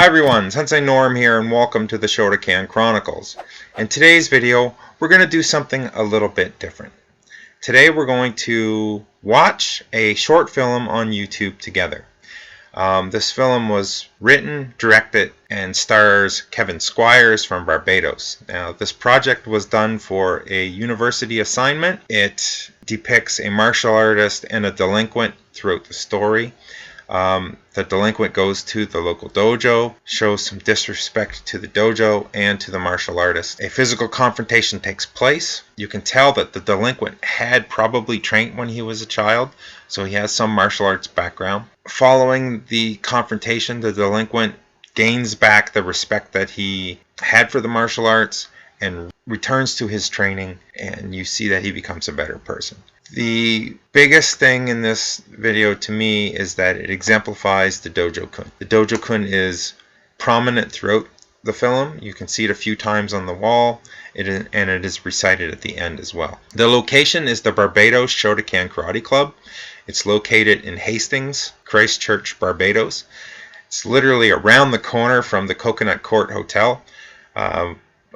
Hi everyone, Sensei Norm here and welcome to the Shotokan Chronicles. In today's video, we're going to do something a little bit different. Today we're going to watch a short film on YouTube together. This film was written, directed, and stars Kevon Squires from Barbados. Now, this project was done for a university assignment. It depicts a martial artist and a delinquent throughout the story. The delinquent goes to the local dojo, shows some disrespect to the dojo and to the martial artist. A physical confrontation takes place. You can tell that the delinquent had probably trained when he was a child, so he has some martial arts background. Following the confrontation, the delinquent gains back the respect that he had for the martial arts and returns to his training, and you see that he becomes a better person. The biggest thing in this video to me is that it exemplifies the Dojokun. The Dojokun is prominent throughout the film. You can see it a few times on the wall, and it is recited at the end as well. The location is the Barbados Shotokan Karate Club. It's located in Hastings, Christchurch, Barbados. It's literally around the corner from the Coconut Court Hotel.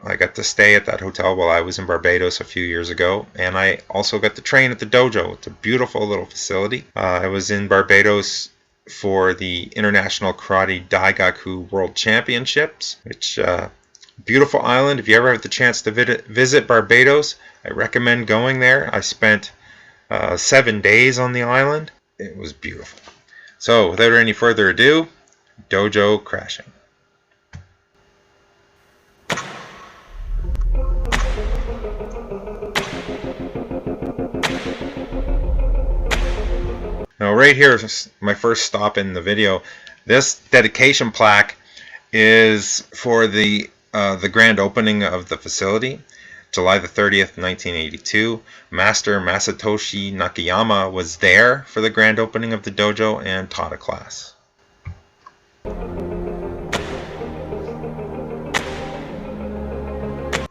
I got to stay at that hotel while I was in Barbados a few years ago, and I also got to train at the dojo. It's a beautiful little facility. I was in Barbados for the International Karate Daigaku World Championships, which beautiful island. If you ever have the chance to visit Barbados, I recommend going there. I spent 7 days on the island. It was beautiful. So without any further ado, Dojo Crashing. Now right here is my first stop in the video. This dedication plaque is for the grand opening of the facility, July the 30th, 1982. Master Masatoshi Nakayama was there for the grand opening of the dojo and taught a class.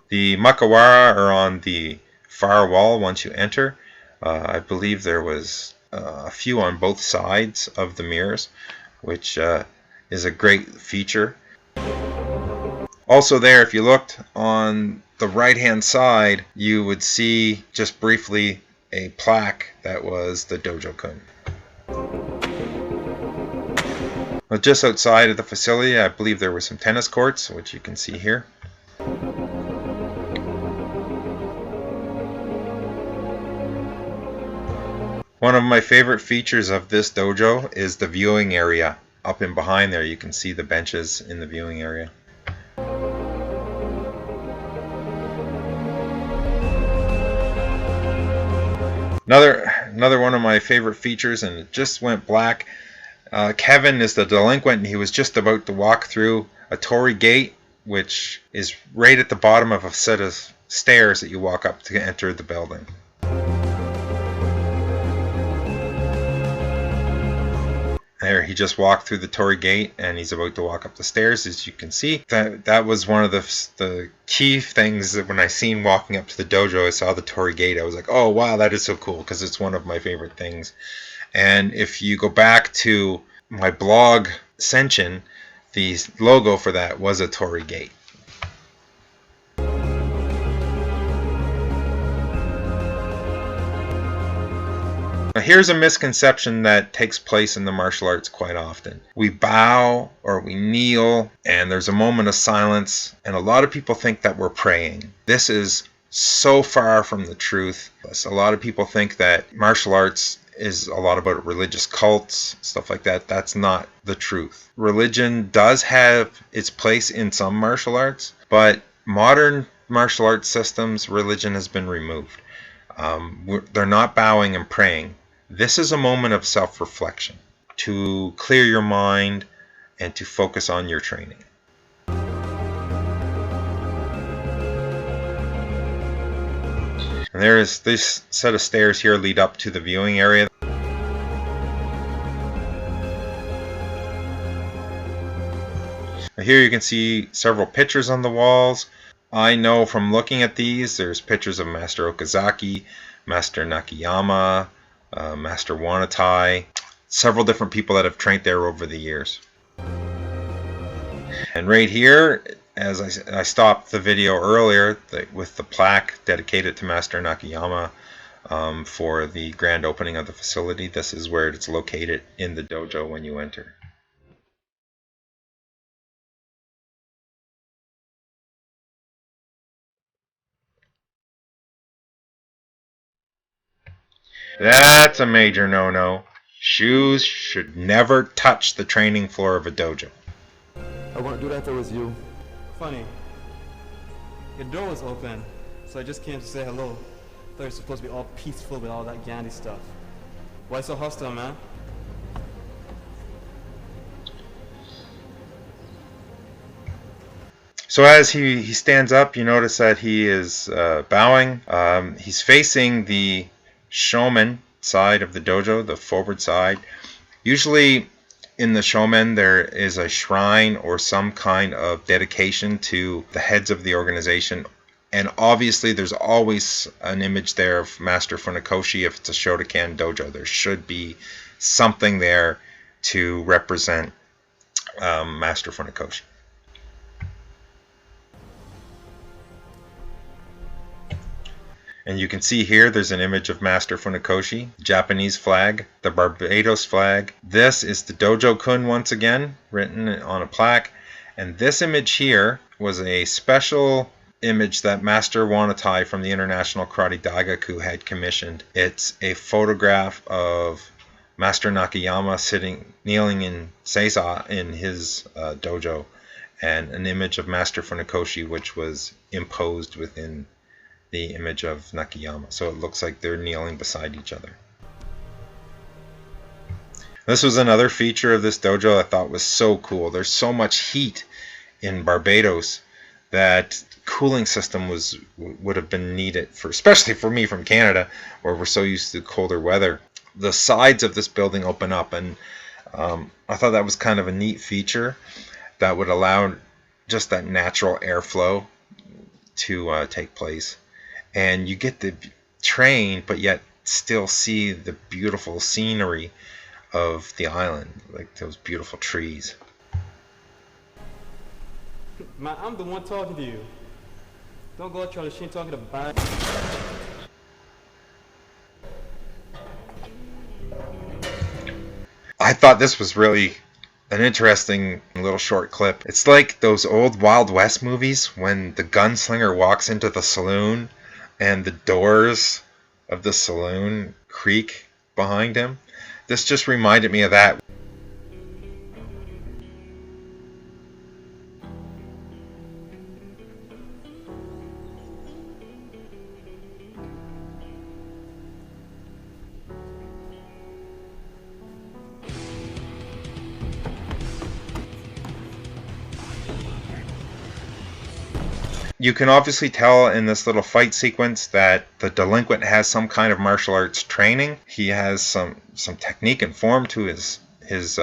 The makawara are on the far wall once you enter. I believe there was a few on both sides of the mirrors, which is a great feature. Also there, if you looked on the right hand side, you would see just briefly a plaque that was the Dojokun. Well, just outside of the facility, I believe there were some tennis courts, which you can see here. One of my favorite features of this dojo is the viewing area. Up and behind there you can see the benches in the viewing area. Another one of my favorite features, and it just went black. Kevon is the delinquent, and he was just about to walk through a torii gate, which is right at the bottom of a set of stairs that you walk up to enter the building. There, he just walked through the torii gate and he's about to walk up the stairs. As you can see, that was one of the key things that when I seen walking up to the dojo, I saw the torii gate. I was like, oh wow, that is so cool, because it's one of my favorite things. And if you go back to my blog, Senshin, the logo for that was a torii gate. Now here's a misconception that takes place in the martial arts quite often. We bow or we kneel and there's a moment of silence, and a lot of people think that we're praying. This is so far from the truth. A lot of people think that martial arts is a lot about religious cults, stuff like that. That's not the truth. Religion does have its place in some martial arts, but modern martial arts systems, religion has been removed. They're not bowing and praying. This is a moment of self-reflection to clear your mind and to focus on your training. And there is this set of stairs here lead up to the viewing area. Now here you can see several pictures on the walls. I know from looking at these, there's pictures of Master Okazaki, Master Nakayama, Master Wanatai, several different people that have trained there over the years. And right here, as I stopped the video earlier with the plaque dedicated to Master Nakayama for the grand opening of the facility, this is where it's located in the dojo when you enter. That's a major no-no. Shoes should never touch the training floor of a dojo. I wouldn't do that if it was you. Funny. Your door was open, so I just came to say hello. Thought you were supposed to be all peaceful with all that Gandhi stuff. Why so hostile, man? So as he stands up, you notice that he is bowing. He's facing the shomen side of the dojo, the forward side. Usually in the shomen there is a shrine or some kind of dedication to the heads of the organization. And obviously there's always an image there of Master Funakoshi. If it's a Shotokan dojo, there should be something there to represent Master Funakoshi. And you can see here there's an image of Master Funakoshi, Japanese flag, the Barbados flag. This is the Dojokun once again, written on a plaque. And this image here was a special image that Master Wanatai from the International Karate Daigaku had commissioned. It's a photograph of Master Nakayama kneeling in Seiza in his dojo, and an image of Master Funakoshi which was imposed within the image of Nakayama. So it looks like they're kneeling beside each other. This was another feature of this dojo I thought was so cool. There's so much heat in Barbados that cooling system would have been needed for, especially for me from Canada, where we're so used to colder weather. The sides of this building open up, and I thought that was kind of a neat feature that would allow just that natural airflow to take place. And you get to train, but yet still see the beautiful scenery of the island, like those beautiful trees. Man, I'm the one talking to you. Don't go out Charlie Sheen talking to Barry. I thought this was really an interesting little short clip. It's like those old Wild West movies when the gunslinger walks into the saloon and the doors of the saloon creak behind him. This just reminded me of that. You can obviously tell in this little fight sequence that the delinquent has some kind of martial arts training. He has some technique and form to his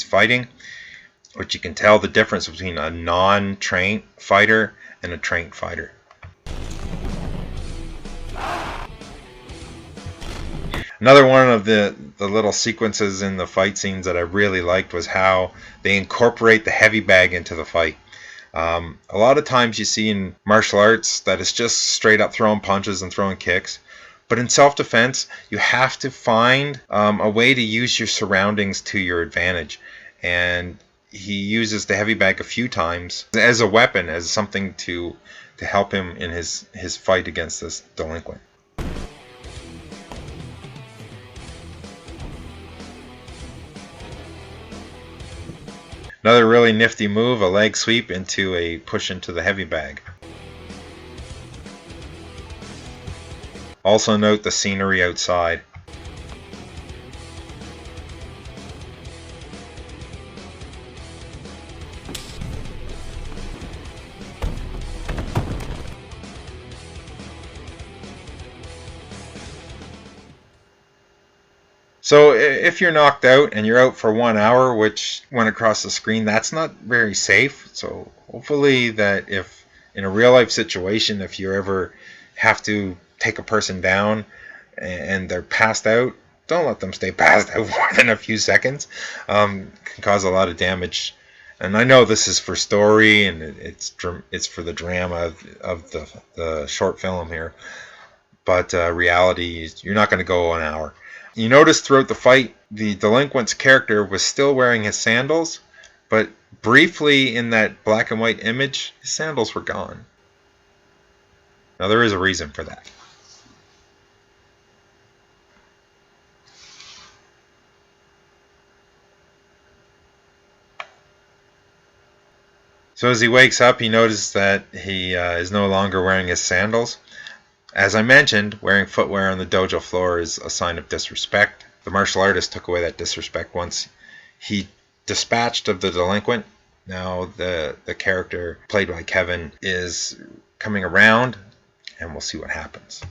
fighting, which you can tell the difference between a non-trained fighter and a trained fighter. Another one of the little sequences in the fight scenes that I really liked was how they incorporate the heavy bag into the fight. A lot of times you see in martial arts that it's just straight up throwing punches and throwing kicks, but in self-defense you have to find a way to use your surroundings to your advantage, and he uses the heavy bag a few times as a weapon, as something to help him in his fight against this delinquent. Another really nifty move, a leg sweep into a push into the heavy bag. Also note the scenery outside. So if you're knocked out and you're out for 1 hour, which went across the screen, that's not very safe. So hopefully that if in a real life situation, if you ever have to take a person down and they're passed out, don't let them stay passed out more than a few seconds. Can cause a lot of damage And I know this is for story, and it's for the drama of the short film here. But reality, you're not going to go an hour. You notice throughout the fight, the delinquent's character was still wearing his sandals, but briefly in that black and white image, his sandals were gone. Now there is a reason for that. So as he wakes up, he notices that he is no longer wearing his sandals. As I mentioned, wearing footwear on the dojo floor is a sign of disrespect. The martial artist took away that disrespect once he dispatched of the delinquent. Now the character played by Kevin is coming around, and we'll see what happens.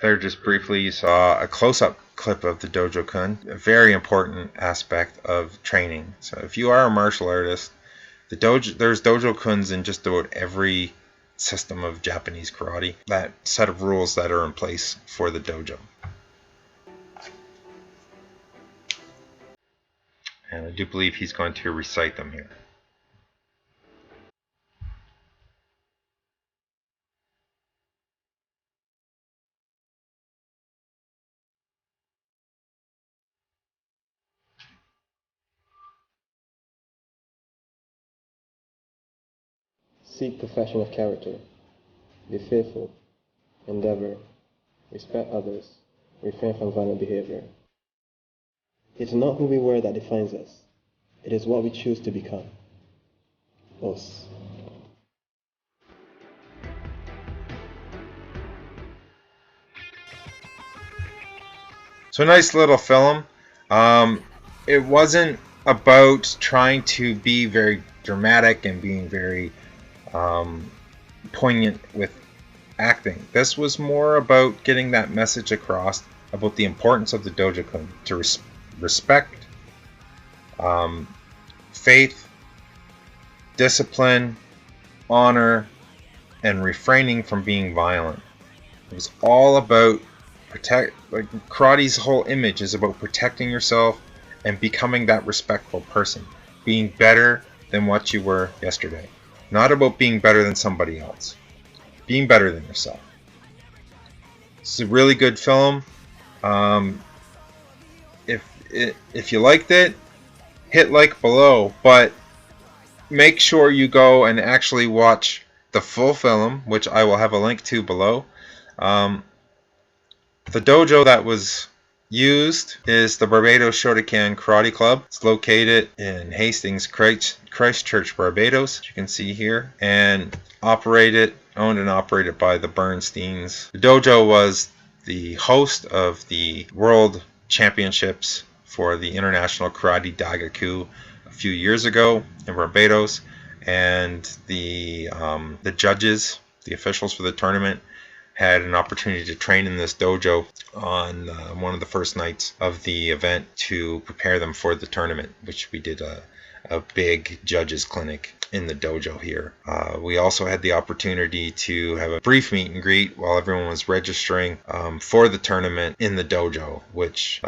There, just briefly, you saw a close-up clip of the Dojokun, a very important aspect of training. So if you are a martial artist, there's Dojokuns in just about every system of Japanese karate, that set of rules that are in place for the dojo. And I do believe he's going to recite them here. Seek perfection of character. Be faithful. Endeavor. Respect others. Refrain from violent behavior. It's not who we were that defines us. It is what we choose to become. Us. So a nice little film. It wasn't about trying to be very dramatic and being very poignant with acting. This was more about getting that message across about the importance of the Dojokun, to respect, faith, discipline, honor, and refraining from being violent. It was all about karate's whole image is about protecting yourself and becoming that respectful person, being better than what you were yesterday. Not about being better than somebody else. Being better than yourself. It's a really good film. If you liked it, hit like below, but make sure you go and actually watch the full film, which I will have a link to below. The dojo that was used is the Barbados Shotokan Karate Club. It's located in Hastings, Christchurch, Barbados, as you can see here, and owned and operated by the Bernsteins. The dojo was the host of the World Championships for the International Karate Daigaku a few years ago in Barbados, and the judges, the officials for the tournament, had an opportunity to train in this dojo on one of the first nights of the event to prepare them for the tournament, which we did a big judges clinic in the dojo here. We also had the opportunity to have a brief meet and greet while everyone was registering for the tournament in the dojo, which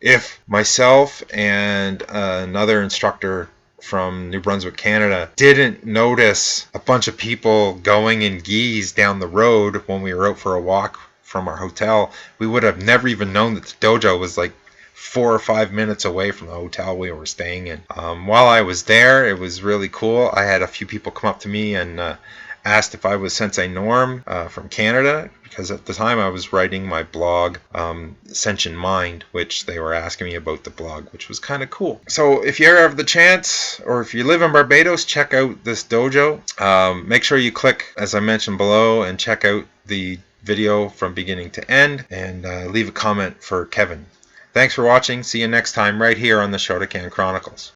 if myself and another instructor from New Brunswick, Canada, didn't notice a bunch of people going in gis down the road when we were out for a walk from our hotel, we would have never even known that the dojo was like 4 or 5 minutes away from the hotel we were staying in. While I was there, it was really cool. I had a few people come up to me and asked if I was Sensei Norm from Canada, because at the time I was writing my blog, Senshin Mind, which they were asking me about the blog, which was kind of cool. So if you ever have the chance, or if you live in Barbados, check out this dojo. Make sure you click, as I mentioned below, and check out the video from beginning to end, and leave a comment for Kevin. Thanks for watching. See you next time right here on the Shotokan Chronicles.